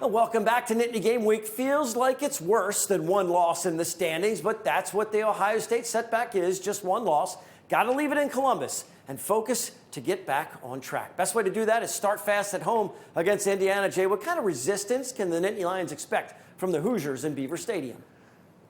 Well, welcome back to Nittany Game Week. Feels like it's worse than one loss in the standings, but that's what the Ohio State setback is, just one loss. Got to leave it in Columbus and focus to get back on track. Best way to do that is start fast at home against Indiana. Jay, what kind of resistance can the Nittany Lions expect from the Hoosiers in Beaver Stadium?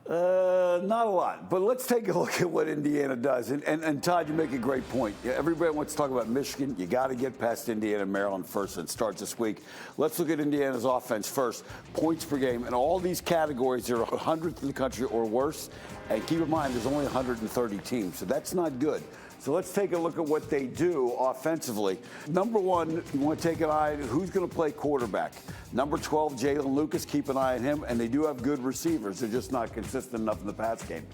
Not a lot, but let's take a look at what Indiana does. And Todd, you make a great point. Everybody wants to talk about Michigan. You got to get past Indiana and Maryland first. It starts this week. Let's look at Indiana's offense first. Points per game. In all these categories, they're 100th in the country or worse. And keep in mind, there's only 130 teams, so that's not good. So let's take a look at what they do offensively. Number one, you want to take an eye on who's going to play quarterback. Number 12, Jalen Lucas, keep an eye on him. And they do have good receivers. They're just not consistent enough in the pass game.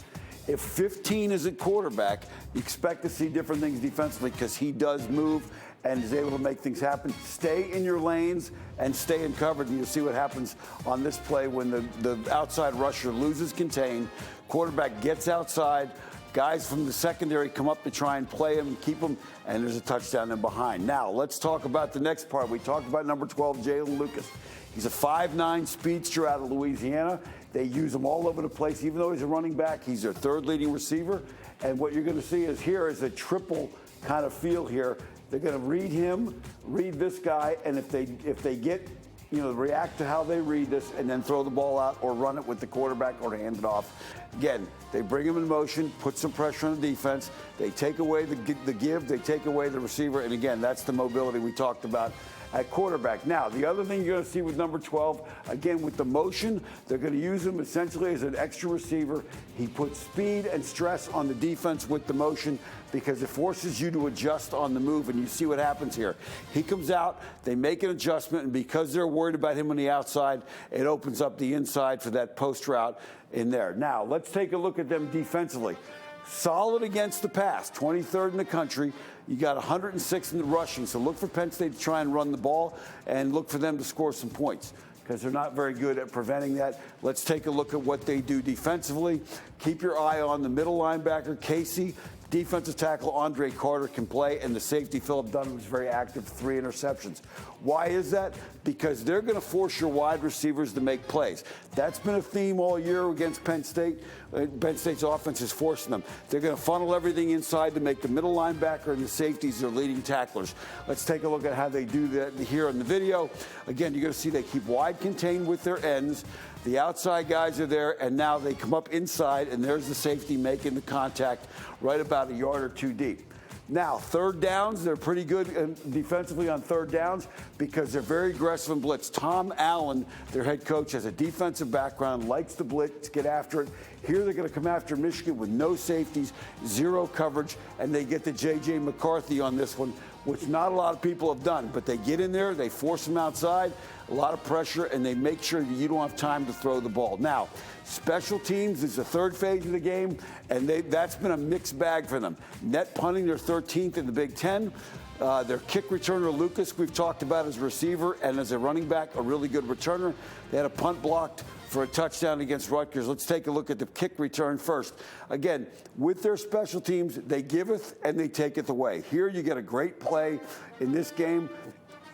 If 15 is at quarterback, you expect to see different things defensively because he does move and is able to make things happen. Stay in your lanes and stay in coverage. And you'll see what happens on this play when the outside rusher loses contain. Quarterback gets outside. Guys from the secondary come up to try and play him and keep him, and there's a touchdown in behind. Now, let's talk about the next part. We talked about number 12, Jalen Lucas. He's a 5'9" speedster out of Louisiana. They use him all over the place. Even though he's a running back, he's their third leading receiver. And what you're going to see is here is a triple kind of feel here. They're going to read him, read this guy, and if they get, react to how they read this and then throw the ball out or run it with the quarterback or hand it off. Again, they bring him in motion, put some pressure on the defense. They take away the give, they take away the receiver. And again, that's the mobility we talked about at quarterback. Now, the other thing you're going to see with number 12, again, with the motion, they're going to use him essentially as an extra receiver. He puts speed and stress on the defense with the motion because it forces you to adjust on the move, and you see what happens here. He comes out, they make an adjustment, and because they're worried about him on the outside, it opens up the inside for that post route in there. Now, let's take a look at them defensively. Solid against the pass, 23rd in the country. You got 106 in the rushing, so look for Penn State to try and run the ball and look for them to score some points because they're not very good at preventing that. Let's take a look at what they do defensively. Keep your eye on the middle linebacker, Casey. Defensive tackle Andre Carter can play, and the safety Philip Dunn was very active, 3 interceptions. Why is that? Because they're going to force your wide receivers to make plays. That's been a theme all year against Penn State. Penn State's offense is forcing them. They're going to funnel everything inside to make the middle linebacker and the safeties their leading tacklers. Let's take a look at how they do that here in the video. Again, you're going to see they keep wide contained with their ends. The outside guys are there, and now they come up inside, and there's the safety making the contact right about a yard or two deep. Now, third downs, they're pretty good defensively on third downs because they're very aggressive in blitz. Tom Allen, their head coach, has a defensive background, likes to blitz, get after it. Here they're going to come after Michigan with no safeties, 0 coverage, and they get the J.J. McCarthy on this one, which not a lot of people have done. But they get in there, they force them outside, a lot of pressure, and they make sure that you don't have time to throw the ball. Now, special teams is the third phase of the game, and that's been a mixed bag for them. Net punting, they're 13th in the Big Ten. Their kick returner, Lucas, we've talked about as a receiver, and as a running back, a really good returner. They had a punt blocked for a touchdown against Rutgers. Let's take a look at the kick return first. Again, with their special teams, they giveth and they taketh away. Here you get a great play in this game.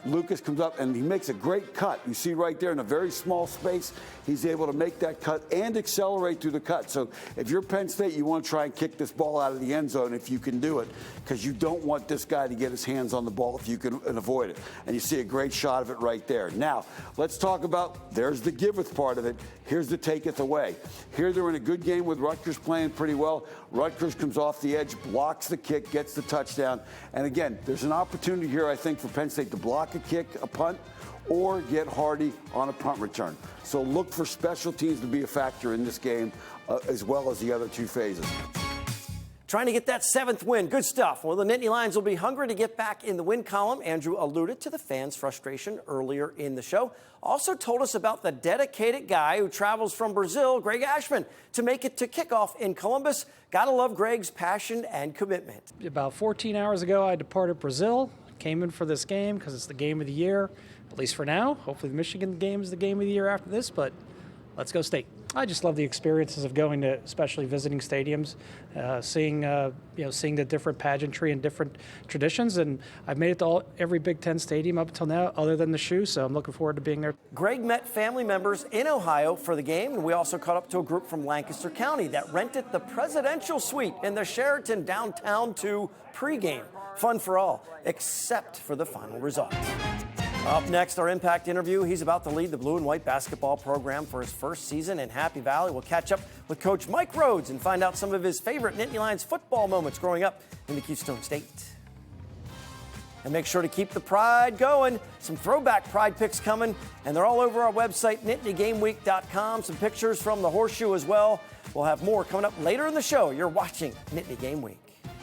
Lucas comes up and he makes a great cut. You see right there in a very small space, he's able to make that cut and accelerate through the cut. So if you're Penn State, you want to try and kick this ball out of the end zone if you can do it, because you don't want this guy to get his hands on the ball if you can avoid it. And you see a great shot of it right there. Now, let's talk about, there's the giveth part of it. Here's the taketh away. Here they're in a good game with Rutgers playing pretty well. Rutgers comes off the edge, blocks the kick, gets the touchdown. And again, there's an opportunity here, I think, for Penn State to block a kick, a punt, or get Hardy on a punt return. So look for special teams to be a factor in this game, as well as the other two phases. Trying to get that 7th win. Good stuff. Well, the Nittany Lions will be hungry to get back in the win column. Andrew alluded to the fans' frustration earlier in the show. Also told us about the dedicated guy who travels from Brazil, Greg Ashman, to make it to kickoff in Columbus. Gotta love Greg's passion and commitment. About 14 hours ago, I departed Brazil. Came in for this game because it's the game of the year, at least for now. Hopefully the Michigan game is the game of the year after this, but let's go State. I just love the experiences of going to, especially visiting stadiums, seeing the different pageantry and different traditions. And I've made it to every Big Ten stadium up until now, other than the shoe. So I'm looking forward to being there. Greg met family members in Ohio for the game, and we also caught up to a group from Lancaster County that rented the presidential suite in the Sheraton downtown to pregame. Fun for all, except for the final result. Up next, our Impact interview. He's about to lead the blue and white basketball program for his first season in Happy Valley. We'll catch up with Coach Mike Rhodes and find out some of his favorite Nittany Lions football moments growing up in the Keystone State. And make sure to keep the pride going. Some throwback pride picks coming, and they're all over our website, NittanyGameWeek.com. Some pictures from the horseshoe as well. We'll have more coming up later in the show. You're watching Nittany Game Week.